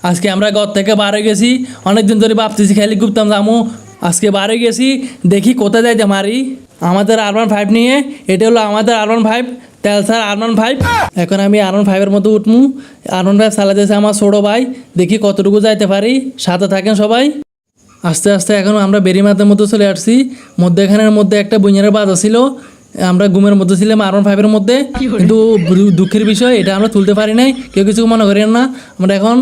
আজকে আমরা ঘর থেকে বাইরে গেছি, অনেকদিন ধরে ভাবতেছি খালি ঘুরতাম যাবো। আজকে বাইরে গেছি, দেখি কোথায় যাইতে পারি। আমাদের R15 নিয়ে, এটা হলো আমাদের R15 তেলসার R15। এখন আমি R15-এর মধ্যে উঠমু। R15 চালাতেছে আমার ছোটো ভাই, দেখি কতটুকু যাইতে পারি। সাথে থাকেন সবাই। আস্তে আস্তে এখন আমরা বেরিমাতের মধ্যে চলে আসছি। মধ্যেখানের মধ্যে একটা বুইয়ারের বাজার ছিল, আমরা ঘুমের মধ্যে ছিলাম R15-এর মধ্যে, কিন্তু দুঃখের বিষয় এটা আমরা তুলতে পারি নাই। কেউ কিছু মনে করেন না। আমরা এখন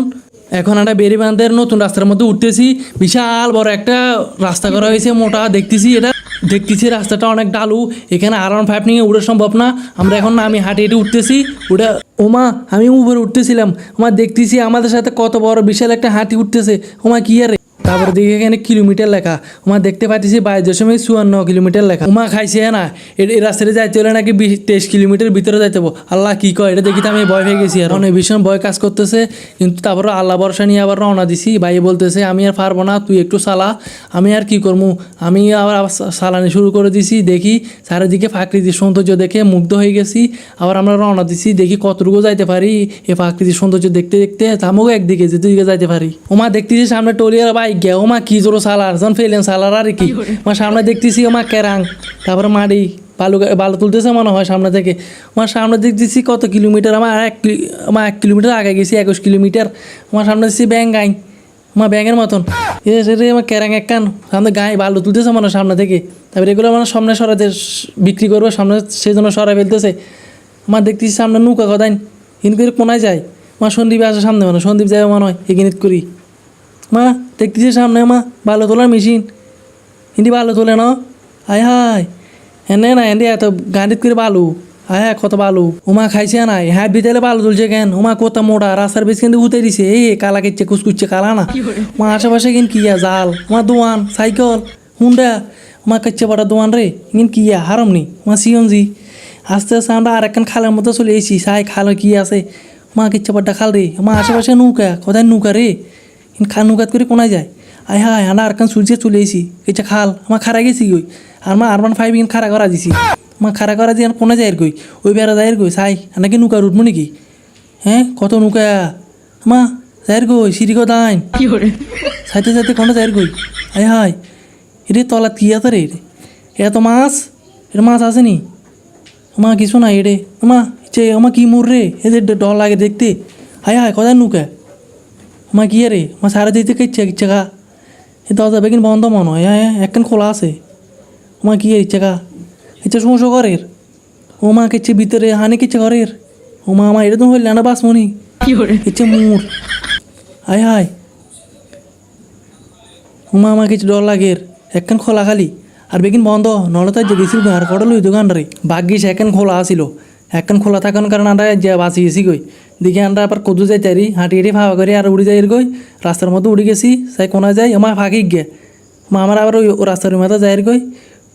আমরা বেরিবাঁধের নতুন রাস্তার মধ্যে উঠতেছি। বিশাল বড় একটা রাস্তা করা হয়েছে, মোটা দেখতেছি রাস্তাটা অনেক ডালু। এখানে R15 নিয়ে উঠে সম্ভব না। আমরা এখন আমি হাঁটে হেঁটে উঠতেছি। ওটা ওমা, আমি উপরে উঠতেছিলাম, ওমা দেখতেছি আমাদের সাথে কত বড় বিশাল একটা হাতি উঠতেছে। ওমা কি আরে, তারপর দেখি এখানে কিলোমিটার লেখা। ওমা দেখতে পাচ্ছি 22.54 কিলোমিটার লেখা। ওমা খাইছে না, এই রাস্তাটা যাইতে হলে নাকি 23 কিলোমিটার ভিতরে যাইতে হবো। আল্লাহ কি কয়, এটা দেখি তো আমি ভয় হয়ে গেছি। আর অনেক ভীষণ ভয় কাজ করতেছে, কিন্তু তারপর আল্লাহ ভরসা নিয়ে আবার রওনা দিছি। ভাই বলতেছে আমি আর পারবো না, তুই একটু চালা। আমি আর কি করবো, আমি আবার চালানি শুরু করে দিছি। দেখি চারিদিকে প্রাকৃতিক সৌন্দর্য দেখে মুগ্ধ হয়ে গেছি। আবার আমরা রওনা দিছি, দেখি কতটুকু যাইতে পারি। এই প্রাকৃতিক সৌন্দর্য দেখতে দেখতে থামুক একদিকে, যেদিকে যাইতে পারি। ওমা দেখতেছি সামনে টলিয়ার বাইক গে, ওমা কি জোরো সালার যখন ফেলেন সালার আর কি। আমার সামনে দেখতেছি ওমা ক্যারাং, তারপরে মাড়ি বালু তুলতেছে মনে হয় সামনে থেকে। আমার সামনে দেখতেছি কত কিলোমিটার, আমার 1 কিলোমিটার আগে গেছি, 21 কিলোমিটার। আমার সামনে দেখছি ব্যাঙ্গাই, আমার ব্যাঙের মতন রে আমার ক্যারাং একখান সামনে গায়ে বালু তুলতেছে মনে হয় সামনে থেকে। তারপরে এগুলো মানে সামনে সরাতে বিক্রি করবো, সামনে সেই জন্য সরাই ফেলতেছে। আমার দেখতেছি সামনে নৌকা কদাইন হিন করে কোনায় যায়। মা সন্দীপ আসে সামনে, মানে সন্দীপ যায় মনে হয় এগিনিত করি। মা দেখতেছি সামনে মা বালু তোলার মেশিন, হিন্দি বালু তোলে না। হায় হায়, এনে না এনে এত গাড়িত করে বালু, হায় হায় কত বালু। ওমা খাইছে নাই, হ্যাঁ বিতেলে বালু তুলছে কেন। ওমা কত মোটা রাস্তার বেশ কিন্তু উঠে দিছে। এই কালা কেচ্ছে কুচকুচ্ছে কালা না। মা আশেপাশে কিন কিয়া জাল, মা দোয়ান সাইকেল হুন্ডা, মা কাচ্ছে পাটা দোয়ান রে কিন কিয়া হারাম নি। মা সিএনজি। আস্তে আস্তে আমরা আরেকখান খালের মতো চলে এসেছি। সাই খালে কি আছে, মা কিচ্ছে পাটা খাল রে। মা আশেপাশে নৌকা, কোথায় নৌকা রে, নৌকাত করে কোনায় যায়। আয় হায়, আমরা আরেকখান সূর্যে চলে এসেছি। কিচ্ছে খাল, আমার খারা গেছি গই। আর মা R15 খাড়া করা দিছি। মা খাড়া করা দিয়ে কোনে যায় গই, ওই বেড়া যায় গই। সাই নাকি নৌকা উঠবো নাকি, হ্যাঁ কত নৌকা। মা যাই গই সিঁড়ি দাইন সাইতে সাইতে কোনে যায় গই। আয় হায়, এটা তলাত কি আছে রে, এত মাছ, এটা মাছ আছে নি। মা কিছু না এরে, মা চে আমার কি মুর রে, এদের ডর লাগে দেখতে। হায় হায় কোথায় নৌকা, মা কি রে, মা সারা দিতে কিচ্ছে খা। এ দরজা বেগিন বন্ধ মনে হয়, হ্যাঁ একখান খোলা আছে। মা কি ইচ্ছে খা, ইচ্ছে সমস্যা ঘরের। ও মা কিচ্ছে ভিতরে হানি কিচ্ছে ঘরের। ও মা আমার এটা তো হইলে না বাস মনি ইচ্ছে মুর। হায় হায়, ও মা আমার কিছু ডর লাগের। একখান খোলা খালি আর বেগিন বন্ধ, নলে তো গেছিল আর কটা লই দোকানটারে। ভাগ্যিস একখান খোলা আসিল, একখান খোলা থাকার কারণে আমরা যা বাঁচিয়েছি গই। দেখি আমরা আবার কদু যাই তারি হাঁটি হাঁটি ফাওয়া করে আর উড়ে যাই গই। রাস্তার মধ্যে উড়ে গেছি, সাই কোনা যাই আমার ফাঁকি গে। মা আমার আবার ওই রাস্তার ওই মাথা যাই গই,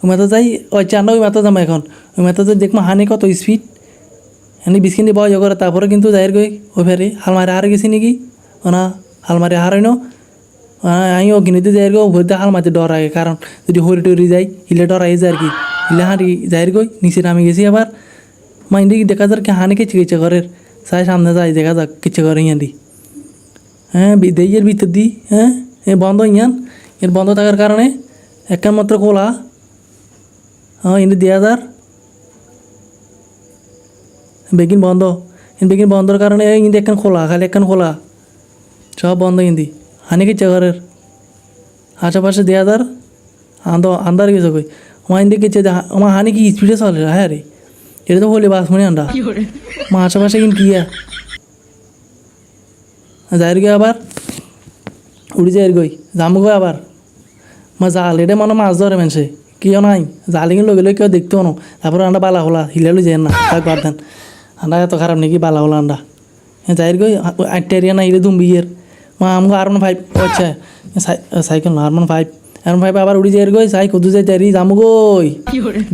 ওই মাথা যাই ওই চান্ডা ওই মাথা যাবো এখন। ওই মাথা যাই দেখবো হানি কত স্পিড, হানি বিস্কিন দিয়ে বয় করে। তারপরে কিন্তু যাই গই ওই ফেরে হালমারি হারে গেছি নাকি, ওনা হালমারি হারাই ন। আমি ও কিনিতে যাই গো, ঘুরতে হালমারিতে ডর আগে, কারণ যদি হরি টরি যাই হিলে ডর আগে যায় আর কি। হিলে হাঁটি যাই গই নিচে নামে গেছি আবার। মা ইন্দি দেখা যাক হানি কিচ্ছে কিচ্ছে ঘরের। সাই সামনে যাই দেখা যাক কিচ্ছে ঘরে ইয়াদি। হ্যাঁ দেইয়ের ভিতর দি, হ্যাঁ এ বন্ধ ইয়ান, এর বন্ধ থাকার কারণে একখান মাত্র খোলা। হ্যাঁ ইন্দি দেয়া যার বেগিন বন্ধ, বেগিন বন্ধর কারণে ইন্দি একখান খোলা, খালি একখান খোলা, সব বন্ধ ইন্দি। হানি কিচ্ছে ঘরের আশেপাশে দেয়া যার আন্দার গেছে কই। আমার ইন্দি কিচ্ছে আমার হানি কি স্পিডে চলে। হ্যাঁ রে, এটা তো হলে বাস মনে আন্ডা। মা আশেপাশে কিন কিয়া যাই গে আবার উড়ি যাই গই যাবো গো আবার। মা জাল এটা মনে মাছ ধরে মানুষে কেউ নাই, জালে কিন্তু লগে কেউ দেখতেও না। তারপরে আন্ডা বালা হলা হিলালো যায় না, তাক বাদ দেন। আন্ডা এত খারাপ নাকি বালা হলা আন্ডা। হ্যাঁ যাই গই 8 না ইলে দুম্বি ইয়ের। মা আমাকে R15, আচ্ছা সাইকেল না R15 আবার উড়ি যাই গই। সাই কদু যাই তারি যাবো গই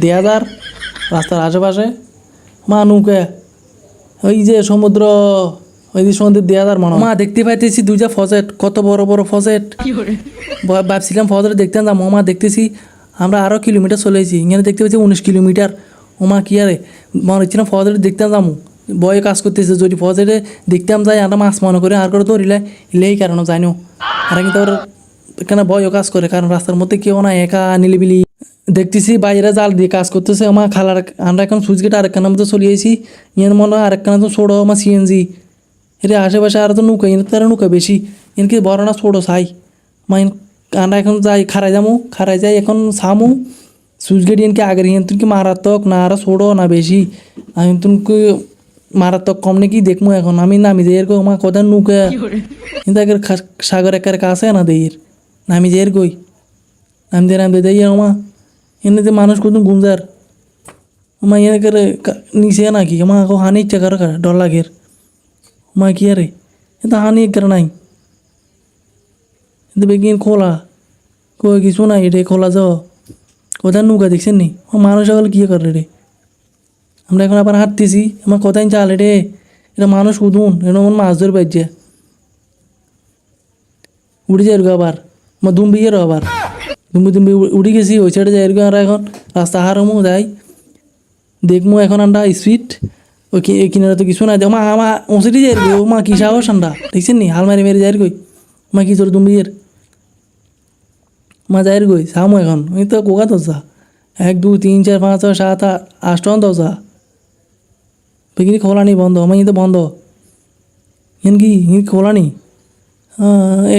দেয়া যার রাস্তার আশেপাশে। মা নৌকা ওই যে সমুদ্র, ওই যে সমুদ্রের দেয়া যার মনে। মা দেখতে পাইতেছি দুইটা ফজেট, কত বড় বড় ফজেট। ভাবছিলাম ফজেট দেখতে যাবো, মা দেখতেছি আমরা আরও কিলোমিটার চলেছি। এখানে দেখতে পাচ্ছি 19 কিলোমিটার। ও মা কি আরে মনে হচ্ছিলাম ফজেট দেখতে যাবো, বয়ে কাজ করতেছে যদি পজেটে দেখতাম যাই আমরা মাছ মনে করে আর করে ধরিলে এই কারণে জানিও আর কিন্তু ওর এখানে বয়ও কাজ করে কারণ রাস্তার মধ্যে কেউ না একা নিলিবিলি দেখতেছি বাইরে জাল দিয়ে কাজ করতেছে আমার খালার আমরা এখন সুইচ গেট আরেকখানের মধ্যে চলিয়েছি ইয়ার মনে হয় আরেকখানা তো ছোটো আমার সিএনজি এর আশেপাশে আর তো নৌকা এর তারা নৌকা বেশি এনকি বড় না ছোটো চাই মাইন আমরা এখন যাই খারাই যাই এখন সামু সুইচ গেট এনকে আগের ইয়ান তুমি মারাত্মক না আর ছোটো না বেশি আমি তুমি মারাত্মক কম নাকি দেখবো এখন আমি নামি যাই এরকম আমার কথা নৌকা কিন্তু আগের সাগর একের কাছে না দেয়ের নামি যাই এর কই নামতে দেয় আমা এনে যে মানুষ কত গুমজার আমা এনে করে নিচে নাকি আমা আকৌ হানি ইচ্ছা করে ডর লাগের আমা কি আরে এটা হানি এক নাই কিন্তু বেগিন খোলা কই কিছু নাই রে খোলা যাও কোথায় নৌকা দেখছেন নি মানুষ সকলে কী করে রে আমরা এখন আবার হাঁটতেছি আমার কোথায় চালে রে এটা মানুষ উঠুন এটা আমার মাছ ধরে পাইছে উড়ে যায় আবার আমার দুম্বি এর আবার দুম্বি উড়ে গেছি ওই সাইডে যাই আমরা এখন রাস্তা হারমো যাই দেখবো এখন আমরা স্পিড ওই কিনারে তো কিছু নাই দেখ মা আমার ওসিটি যাই ও মা কি সাহস ঠান্ডা দেখছেন নি হাল মারি মেরে যাই কই মা কি তোর দুম্বি এর মা যাই কই সামো এখন ওই তো কোকা তো যা 1 2 3 4 5 6 7 8 তো যা বেগিনি খোলা নি বন্ধ আমার তো বন্ধ কি খোলা নি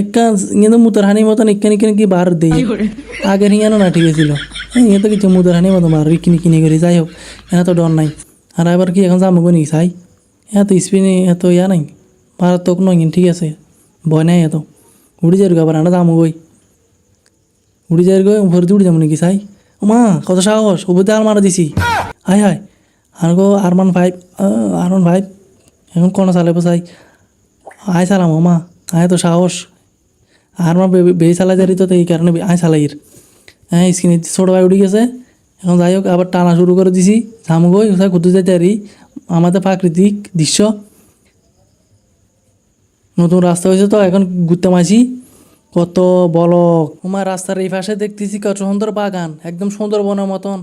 একটা ইয়ে তো মুতারহানির মতন এখানে কি বার দেই আগের হিয়ানো না ঠিক ছিল ইয়ে তো কিছু মুতারহানির মতো বার কিনে করে যাই হোক এত তো ডর নাই আর এবার কি এখন যাবো নি চাই এত স্পিনে এত ইয়া নাই মারাত্মক নয় ঠিক আছে ভয় নাই এত উড়ে যাই আবার আমরা যাবো গই উড়ে যাই গই ভরতে উড়ে যাবো নাকি চাই ও মা কত সাহস ওপরে আর মারা দিছি হায় হায় আর গো R15 এখন কোন চালাবো চাই আয় চালাম ও মা আয় তো সাহস আর মা বেশি চালাই যারি তো এই কারণে আয় চালাইয়ের হ্যাঁ স্ক্রিনে ছোটো ভাই উঠে গেছে এখন যাই হোক আবার টানা শুরু করে দিছি ঝামুগই কোথায় ঘুরতে যাইতে পারি আমাদের প্রাকৃতিক দৃশ্য নতুন রাস্তা হয়েছে তো এখন ঘুরতে মাসি কত বলক আমার রাস্তার এই পাশে দেখতেছি কত সুন্দর বাগান একদম সুন্দরবনের মতন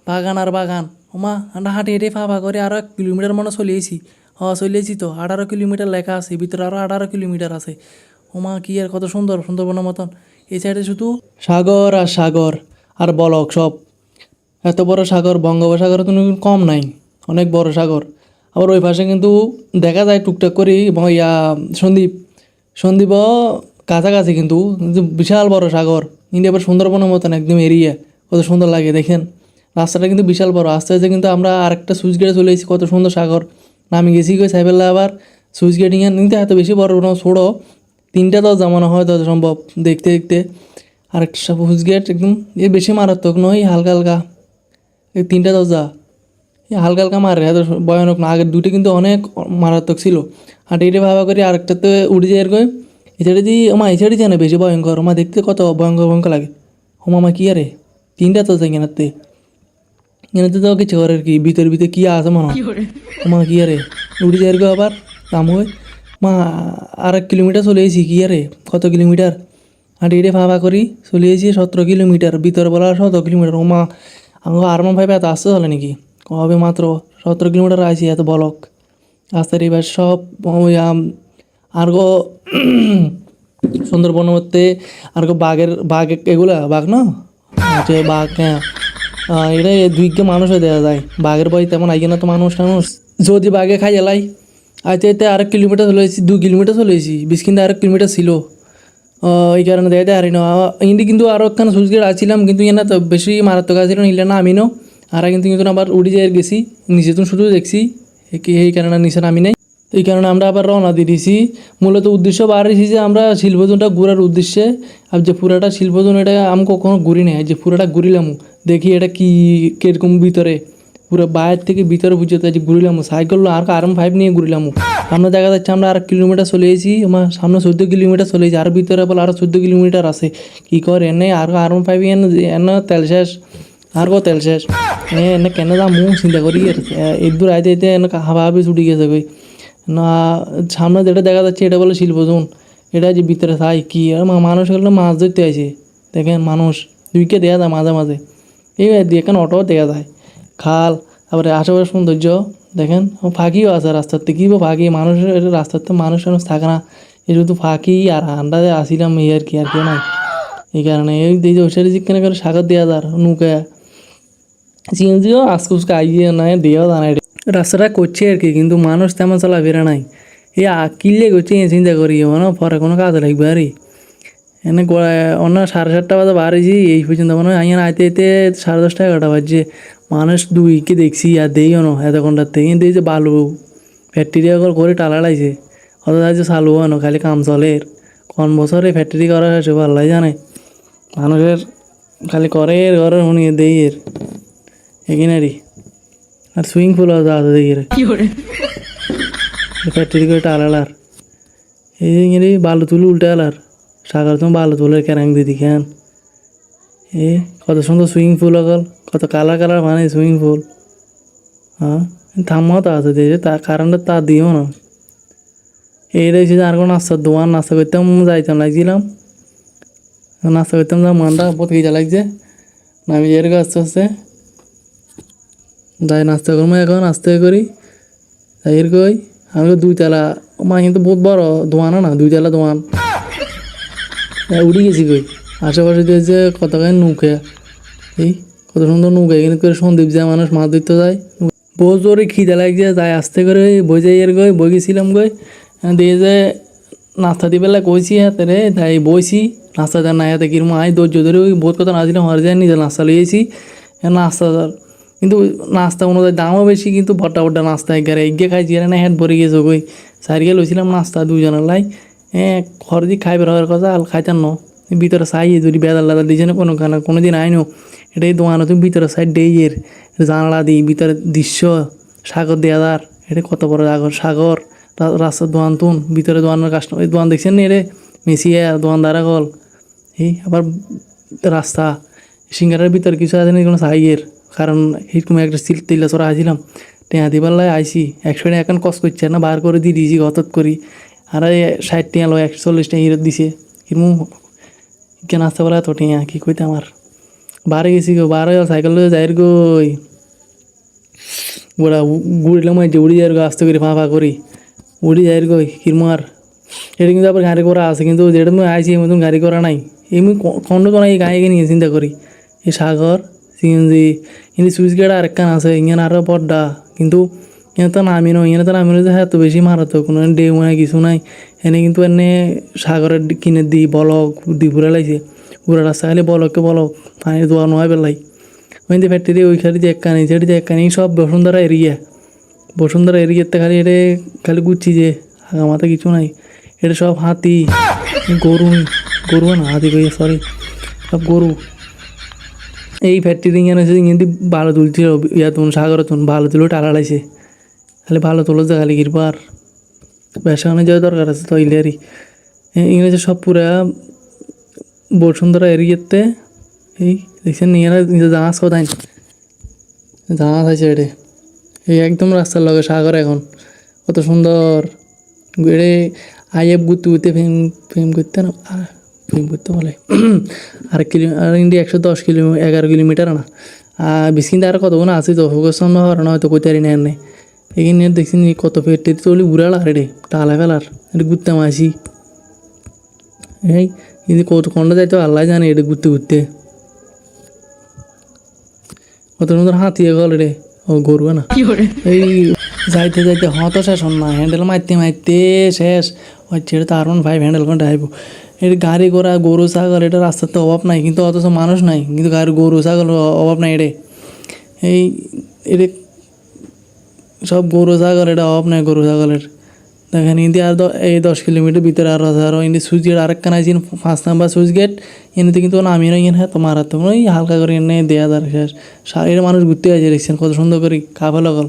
বাগান আর বাগান ওমা আমরা হাঁটে হেঁটে ফাঁপা করে আরও 1 কিলোমিটার মনে চলিয়েছি চলিয়েছি তো 18 কিলোমিটার লেখা আছে ভিতরে আরও 18 কিলোমিটার আছে ওমা কি আর কত সুন্দরবনের মতন এই সাইডে শুধু সাগর আর সাগর আর বলক সব এত বড় সাগর বঙ্গোপসাগর তো কম নাই অনেক বড় সাগর আবার ওই পাশে কিন্তু দেখা যায় টুকটাক করি সন্দীপও কাছাকাছি কিন্তু বিশাল বড় সাগর কিন্তু এবার সুন্দরবনের মতন একদম এরিয়া কত সুন্দর লাগে দেখেন রাস্তাটা কিন্তু বিশাল বড় আস্তে আস্তে কিন্তু আমরা আরেকটা সুইচ গেটে চলে এসেছি কত সুন্দর সাগর নামি গেছি কই সাইবেলা আবার সুইচ গেট ইয়ে কিন্তু এত বেশি বড় ছোটো 3টা তো জামানো হয় তত সম্ভব দেখতে দেখতে আরেকটা সুইচ গেট একদম বেশি মারাত্মক নয় হালকা হালকা এই 3টা দরজা হালকা হালকা মারে এত ভয়ানক না আগের 2টা কিন্তু অনেক মারাত্মক ছিল আর এটা ভাবা করি আরেকটাতে উড়ে যায় এরকম এছাড়া দি আমার এছাড়াই জানে বেশি ভয়ঙ্কর আমার দেখতে কত ভয়ঙ্কর লাগে আমার কি আরে 3টা তো যায় কেনাতে তো কিছু করে কি ভিতরে কি আছে মনে হয় মা কি আরে উড়ে যায় এরকম আবার দাম হয় মা 1 কিলোমিটার চলে এসেছি কি আরে কত কিলোমিটার হাঁটি হেঁটে ফাঁপা করি চলে এসেছি 17 কিলোমিটার ভিতরে বলা 17 কিলোমিটার মা আমার R15 এত আসতে চলে নাকি কবে মাত্র 17 কিলোমিটার আইছি এত বলক রাস্তার এবার সব আর গো সুন্দরবনের মধ্যে আর গো বাঘ এগুলা বাঘ না হচ্ছে বাঘ হ্যাঁ এটা 2 মানুষও দেওয়া যায় বাঘের বই তেমন আইগে না তো মানুষ যদি বাঘে খাই এলাই আইতে আইতে 1 কিলোমিটার চলে এসেছি 2 কিলোমিটার চলে এসেছি বেশ কিন্তু 1 কিলোমিটার ছিল এই কারণে দেখাতে পারি না ইন্ডি কিন্তু আরও একখানা সুইচ গেট আসছিলাম কিন্তু না তো বেশি মারাত্মক আসছিল নিলে না আমিনও আর কিন্তু আবার উড়ে যাই গেছি নিচে তো শুধু দেখছি এই কারণে নিচে নামি নাই এই কারণে আমরা আবার রওনা দিয়ে দিয়েছি মূলত উদ্দেশ্য বাড়িয়েছি যে আমরা শিল্পজনটা ঘোরার উদ্দেশ্যে আর যে পুরাটা শিল্পজন এটা আমি কখনো ঘুরি নাই যে পুরাটা ঘুরিলাম দেখি এটা কি কিরকম ভিতরে পুরো বাইরে থেকে ভিতরে বুঝতে যে ঘুরিলাম সাইকেল আর R15 নিয়ে ঘুরিলাম সামনে দেখা যাচ্ছে আমরা 1 কিলোমিটার চলে এসেছি আমার সামনে 14 কিলোমিটার চলে এসেছি আর ভিতরে বলে আরও 14 কিলোমিটার আছে কী করে এনে আর R15 এনে তেল শেষ আর কো তেল শেষ এনে কেন যাবো চিন্তা করি এই দূর আইতে আইতে এনে হাবি ছুটি গেছে কই না সামনে যেটা দেখা যাচ্ছে এটা বলে শিল্পজন এটা যে ভিতরে থাই কি আর মানুষ এগুলো মাছ ধরতে আছে দেখেন মানুষ 2কে দেওয়া যায় মাঝে মাঝে এই এখানে অটো দেখা যায় খাল তারপরে আশেপাশে সৌন্দর্য দেখেন, ফাঁকিও আছে রাস্তাতে, কী ফাঁকি মানুষের রাস্তাতে মানুষ টানুষ থাকে না, এই শুধু ফাঁকি আর আন্ডাজে আসিলাম এই আর কি, আর কেউ নাই। এই কারণে এই যে ওষারি চিকেন করে সাগর দেওয়া যার নৌকা সিএনজিও আজকে উসকে আইয়ে নাই দেওয়া জানাই রাস্তাটা করছে আর কি, কিন্তু মানুষ তেমন চলাফেরা নাই। এই কিনলে করছে চিন্তা করি মানে পরে কোনো কাজে লাগবে আরে এনে অন্য 7:30 বাজে বাড়িছি, এই পর্যন্ত মনে হয় আইন আইতে আইতে 10:30 11টা বাজছে। মানুষ দুইকে দেখছি আর দেইও না এত ঘন্টার থেকে, কিন্তু এই যে বালু ফ্যাক্টরি করে টালা লাইছে, অত যাচ্ছে চালু হয় না, খালি কাম চলে। কোন বছরে ফ্যাক্টরি করা হয়েছে ভাল্লাই জানে, মানুষের খালি করে ঘরে শুনিয়ে দেই এর এগিনারি। আর সুইমিং পুল আছে দেখি রে ফ্যাক্টরি করে টালালার এই বালু তুলে উল্টে আলার সাগর তুমি বালু তুলে ক্যারাং দিদি খান। এ কত সুন্দর সুইমিং পুল অকল, কত কালার কালার মানে সুইমিং পুল। হ্যাঁ থাম্মাও তো আছে দেখে তা কারেন্টের তার দিও না। এইটা হচ্ছে আর কোনো নাস্তার দোকান, নাস্তা করতাম যাইতাম লাগছিলাম, নাস্তা করতাম যা মনটা বহুত খিদা লাগছে, নামি এরকম আস্তে আস্তে যাই নাস্তা করবো। এখন আস্তে করি যাই এর কই আমি 2 তলা মা, কিন্তু বহুত বড় দোয়ানো না, 2 তলা দোয়ান উড়ি গেছি কই। আশেপাশে দিয়েছে কতখানি নৌকা, এই কত সুন্দর নৌকা, এখানে করে সন্দীপ যায় মানুষ মাছ ধরতে যায়। বহু জোরে খিদা লাগছে, যাই আস্তে করে বই যাই এর গই বই গেছিলাম গই দিয়ে যে নাস্তা দিয়ে বেলা কইছি হাতে রে, তাই বইছি নাস্তা দেন না হাতে কিরম আই ধৈর্য ধরে ওই বহুত কথা নাছিলাম হরে যায় নিজে নাস্তা লিয়েছি নাস্তা, কিন্তু নাস্তা অনুযায়ী দামও বেশি, কিন্তু বড্ডা বড্ডা নাস্তা এগে খাইছি আর না হেড ভরে গেছে কই। সারিয়ে লইছিলাম নাস্তা 2জনের লাই, খরচি খাই বেরোবার কথা আর খাইতাম ন ভিতরে সাই যদি বেদাল লাদাল দিয়েছে না কোনো দিন আইনো এটাই দোকানে তুমি ভিতরে সাইড ডেইয়ের জানালা দিই ভিতরে দৃশ্য সাগর দেওয়ার, এটা কত বড় সাগর রাস্তার দোকান তুন ভিতরে দোকানের কাস্টমার এই দোকান দেখছেন নি রে মেসিয়া দোকানদারা কল এই আবার রাস্তা সিঙ্গারের ভিতরে কিছু আছে না কোনো সাইয়ের, কারণ এরকম একটা তিল্লা চড়া আসছিলাম টেঁয়া দিবার আইসি 100 টাকা এখন কষ্ট করছে না বার করে দিয়ে দিয়েছি গতত করি, আর 60 টাকা লো 140 টাকা হিরত দিছে কিরম কেন আসতে বলে এত টেঁয়া কী কইতে আমার বারে গেছি গো, বারে সাইকেল লয়ে যাই গই গোড়া গুড়িলাম যে উড়ি যাই গো আস্তে করি ফাঁফা করি উড়ি যাই গই কিরম। আর এটা কিন্তু আবার গাড়ি করা আছে, কিন্তু যেটা আমি আইসি এই মতন গাড়ি করা নাই, এমনি খন্ড তো নাই গায়ে নিয়ে চিন্তা করি। এই সাগর সিএনজি কিন্তু সুইচ গেট আর একখান আছে ইങ്ങനെ আরও বড্ডা, কিন্তু এখানে তো নামিনো এখানে তো নামিনো যে এত বেশি মারাতো কোনো ডেউ নাই কিছু নাই, এনে কিন্তু এনে সাগরের কিনে দিই বলক দি ঘুরে লাইছে পুরো রাস্তা খালি বলককে বলক পানি দোয়া নয় বেলাই ওই যে ফ্যাক্টরি ওই খালি যে একখানি সেটি যে একখানি সব বসুন্ধরা এরিয়াতে খালি এটা খালি গুচ্ছি যে আমাতে কিছু নাই, এটা সব হাতি গরু না হাতি কই সরি সব গরু। এই ফ্যাক্টরি এনেছে কিন্তু ভালো তুলছিল ইয়াতুন সাগরে তুন ভালো তুলো টালা লাইছে, খালি ভালো তোলো যে খালি কিরবার বেসানে যাওয়া দরকার আছে তো ইলেরই ইংরেজি সব পুরা বসুন্ধরা এরিয়াতে। এই দেখছেন নিয়ে জাহাজ কোথায় জাহাজ আছে এটে এই একদম রাস্তার লগে সাগর, এখন কত সুন্দর এড়ে আইএফ ঘুরতে ফেম করতে না ফেম করতে বলে আর ইন্ডিয়া 11 কিলোমিটার না আর বিস্কিনটা আর কতক্ষণ আছে তো ফোকাসন হওয়ার না হয়তো কইতারি নেন নেই এখানে দেখছি কত ফেটে চলি বুড়াল আর রে টালা ফেলার এটা ঘুরতাম আসি এই কিন্তু কত কন্ডা যাইতো আল্লাহ জানে এটা ঘুরতে কত সুন্দর হাতিয়ে গল রে ও গরু না এই যাইতে শেষ হন না হ্যান্ডেল মারতে শেষ হচ্ছে এটা তো R15 হ্যান্ডেল কোনটা আইব এর গাড়ি ঘোড়া গরু ছাগল এটা রাস্তার তো অভাব নাই, কিন্তু অথচ মানুষ নাই, কিন্তু গাড়ি গরু ছাগল অভাব নাই এটে এই এটা সব গরু ছাগল এটা অভাব নাই গরু ছাগলের দেখেন ইন্দি আর এই 10 কিলোমিটার ভিতরে আরও ইন্দি সুইচ গেট আরেকখান আইসি 5 নাম্বার সুইচ গেট এমনিতে কিন্তু নামি না ইয়ে হ্যাঁ তো মারাত্মক ওই হালকা করে এনে দেয়া যার শেষ এটা মানুষ ঘুরতে আসে দেখছেন কত সুন্দর করে কাপড় লগল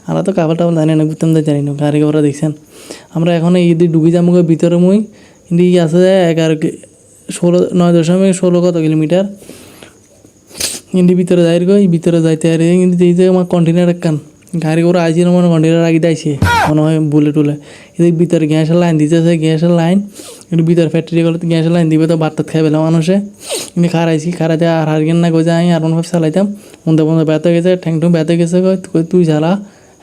আমরা তো কাপড় টাপড় জানি না ঘুরতাম তো জানি না গাড়ি ঘোড়া দেখছেন। আমরা এখন এই ডুবি যাবো ভিতরে মুই কিন্তু আছে 9.16 কত কিলোমিটার ইন্দি ভিতরে যাই গো ভিতরে যাইতে আর কিন্তু এই যে আমার কন্টেনার একখান গাড়ি করে আইসি মনে ঘন্টা রাখি দিয়েছে মনে হয় বুলে টুলে এদিকে ভিতরে গ্যাসের লাইন দিতেছে গ্যাসের লাইন একটু ভিতরে ফ্যাক্টরি গুলোতে গ্যাসের লাইন দিবে তো বার্তাত খাই পেলাম মানুষে কিন্তু খারাইছি খারাইতে আর হারগেন না কই আমি আর ভাবে চালাইতাম মধ্যে মধ্যে ব্যথা গেছে ঠ্যাং টুং ব্যথা গেছে কই তুই চালা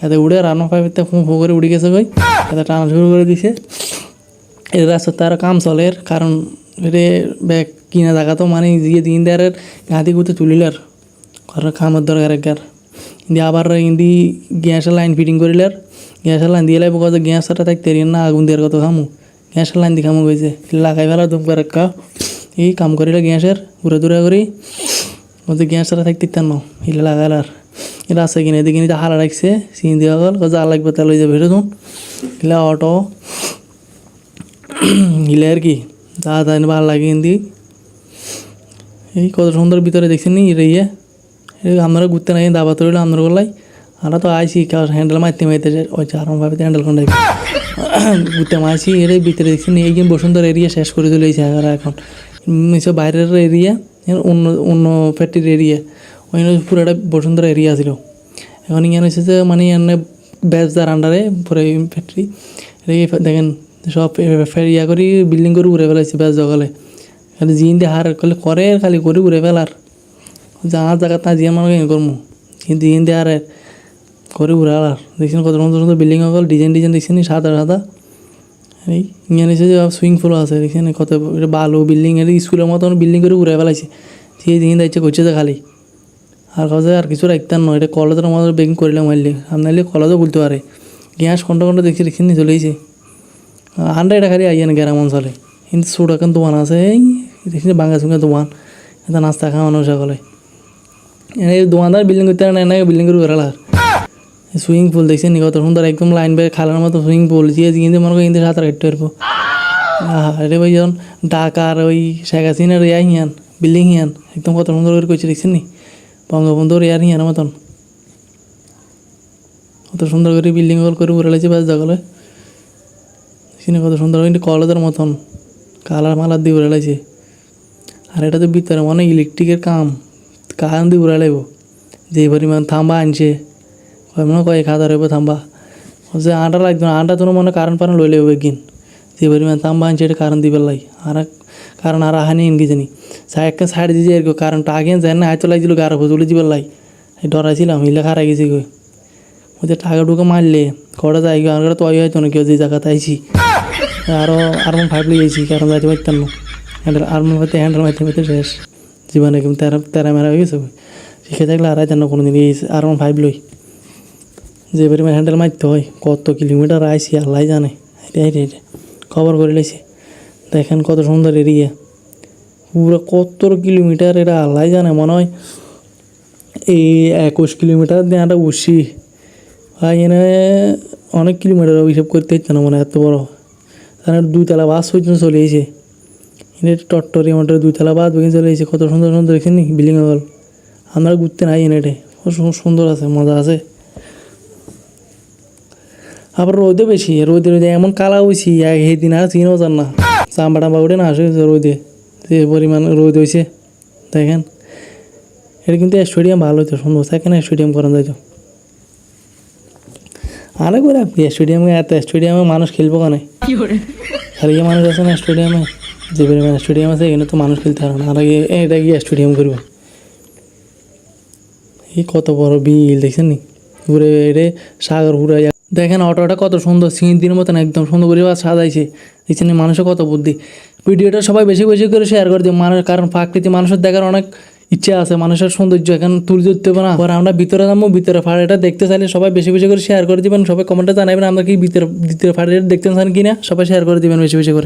এতে উড়ে আর ফাইভতে ফু করে উড়ে গেছে কই এতে টানা শুরু করে দিছে এর রাস্তার তার কাম চলে কারণ এটা ব্যাগ কিনা জায়গা তো মানে গিয়ে দিন দেয়ারের গাঁদি করতে তুলিলার কারণ খামার দরকার একবার কিন্তু আবার ইন্দি গ্যাসের লাইন ফিটিং করিলার গ্যাসের লাইন দিয়ে লাগবে কত গ্যাসটা থাকতে না আগুন দেওয়ার কত খামু গ্যাসের লাইন দিয়ে খামু গেছে লাগাই ফেলা দুম করে একটা এই কাম করিলে গ্যাসের ঘুরে দূরে করি বলতে গ্যাসটা থাকতে ন হিলে লাগালার এটা আছে কিনে এদিকে নিতে হারা রাখছে চিন দেওয়া গেল যা লাগবে তা লই যাবে হেঁটে হিলা অটো হিলে আর কি যা তাই ভালো লাগে হিন্দি এই কত সুন্দর ভিতরে দেখছেন নি ইয়ে আপনারা ঘুরতে নাই দাবা তৈরি আপনার গোলাই আমরা তো আইসি হ্যান্ডেল মারতে মারতে ওই চারমভাবে হ্যান্ডেল কোন ঘুরতে মারছি এটাই ভিতরে দেখছেন এইখানে বসুন্ধর এরিয়া শেষ করে চলেছে এখন নিশ্চয় বাইরের এরিয়া অন্য অন্য ফ্যাক্টরির এরিয়া ওই পুরোটা বসুন্ধর এরিয়া ছিল এখন ইয়ান হচ্ছে যে মানে এনে ব্যাচদার আন্ডারে পুরো ফ্যাক্টরি দেখেন সব ইয়া করি বিল্ডিং করে উড়ে ফেলাইছে ব্যাচ জগালে খালি জিন দিয়ে হার করলে করে খালি করে উড়ে ফেলার যা জায়গা তা জিয়া মানুষ করবো কিন্তু জিন দিয়ে আর করে উড়ালার দেখছেন কত সুন্দর সুন্দর বিল্ডিং হল ডিজাইন দেখছেন সাদা সাদা এই ইয়ান হচ্ছে যে সুইমিং পুলও আছে দেখছেন কত বালু বিল্ডিং এর স্কুলের মতন বিল্ডিং করে উড়ে ফেলাইছে সেই জিন দায়িত্ব করছে যে খালি আর কাছে আর কিছু রাখতাম নয় এটা কলেজের মতো বেকিং করিলাম মারলে আপনার কলেজও বলতে পারে গ্যাস ঘন্টা দেখছি দেখছেন চলেছে 100 টাকা খালি আইয়েন গ্রাম অঞ্চলে কিন্তু ছোট এখন দোকান আছে এই দেখছি বাঙ্গা চুঙ্গা দোকান এটা নাস্তা খাওয়ানো সকলে এই দোকানদার বিল্ডিং করতে না বিল্ডিং করে বেড়ালার সুইমিং পুল দেখছেন নি কত সুন্দর একদম লাইন বের খালার মতো সুইমিং পুল কিন্তু মনে করি কিন্তু সাঁতার কাটতে পারবো এটা ওই যখন ঢাকার ওই শেখ হাসিনার ইয়াই হিয়ান বিল্ডিং হিয়ান একদম কত সুন্দর করে করছে দেখছেন নি বঙ্গবন্ধুর ইয়ার হিয়ান মতন কত সুন্দর করে বিল্ডিং করে উড়ে লাগছে বাস জগলে দেখছি কত সুন্দর কিন্তু কলেজের মতন কালার মালার দিয়ে উড়ে লাগছে আর এটা তো ভিতরে মনে ইলেকট্রিকের কাম দিয়ে উড়ে লাগবো যে পরিমাণ থাম্বা আনছে মনে কয়েক হাজার হইব থাম্বা যে আটা লাগতো না আটা তো মনে কারেন্ট পারেন লই লাগবে একদিন যে পরিমাণ থাম্বা আনছে এটা কারেন্ট দিবার লাই আর কারণ আর আহানি ইনকি জানি একটা সাইড দিয়ে এরকম কারেন্টটা আগে যায় না হয়তো লাগছিল গাড়ো ফজলে দিবার লাই ডরাইছিলাম হিলে খারাই গেছি গই ওই যে টাকা টুকা মারলে কটা যাই গো আর তো হয়তো না কেউ যে জায়গাতে আইছি আরও আরমন 5 লিয়েছি কারণ যাইতে পারতাম না আরমন হয়তো হ্যান্ডেল মারতে মারতে শেষ জীবনে কিন্তু তেরা মেরা হয়ে গেছে শিখে থাকলে আর আইতেন না কোনো দিন এই আরমন 5 লই যে পরিমাণ হ্যান্ডেল মারতে হয় কত কিলোমিটার আইসি আল্লাহ জানে এটা খবর করে লাইছি দেখেন কত সুন্দর এরিয়া পুরো কত কিলোমিটার এটা আল্লাহ জানে মনে হয় এই 21 কিলোমিটার দিয়ে একটা উঠছি এনে অনেক কিলোমিটার হিসাব করতে ইচ্ছে না মনে হয় এত বড় তার 2 তলা বাস পর্যন্ত চলে এসেছে এনে টট্টরি মোটর 2 তলা বাস বেগে চলে এসেছে কত সুন্দর সুন্দর দেখছেন নি বিল্ডিং হল আপনারা ঘুরতে নাই এনে সুন্দর আছে মজা আছে আবার রোদে বেশি রোদে এমন কালা হয়েছি সেদিন আর চিনও যান না চাম্বা টাম্বা উঠে না আসে রোদে যে পরিমাণ রোদ হয়েছে দেখেন এটা কিন্তু স্টেডিয়াম ভালো হতো সুন্দর থাকে না স্টেডিয়াম করা যাইতো আরে করে স্টেডিয়ামে এত স্টেডিয়ামে মানুষ খেলবো কেন খালি মানুষ আছে না স্টেডিয়ামে যে পরিমাণ স্টেডিয়াম আছে এখানে তো মানুষ খেলতে পারে না আর এটা গিয়ে স্টেডিয়াম করবো এই কত বড় বিল দেখছেন নি ঘুরে এটা সাগর ঘুরে দেখেন অটোটা কত সুন্দর সিঁড়ির মতন একদম সুন্দর করে সাজাইছে দেখছেন মানুষের কত বুদ্ধি ভিডিওটা সবাই বেশি বেশি করে শেয়ার করে দিও মানুষ কারণ প্রাকৃতিক মানুষের দেখার অনেক ইচ্ছা আছে মানুষের সৌন্দর্য এখন তুলে ধরতে হবে না পরে আমরা ভিতরে যাবো ভিতরে ফাড়াটা দেখতে চাইলে সবাই বেশি বেশি করে শেয়ার করে দিবেন সবাই কমেন্টে জানাবেন আমরা কি ভিতরে ফাড়াটা দেখতে চান কিনা সবাই শেয়ার করে দিবেন বেশি বেশি করে।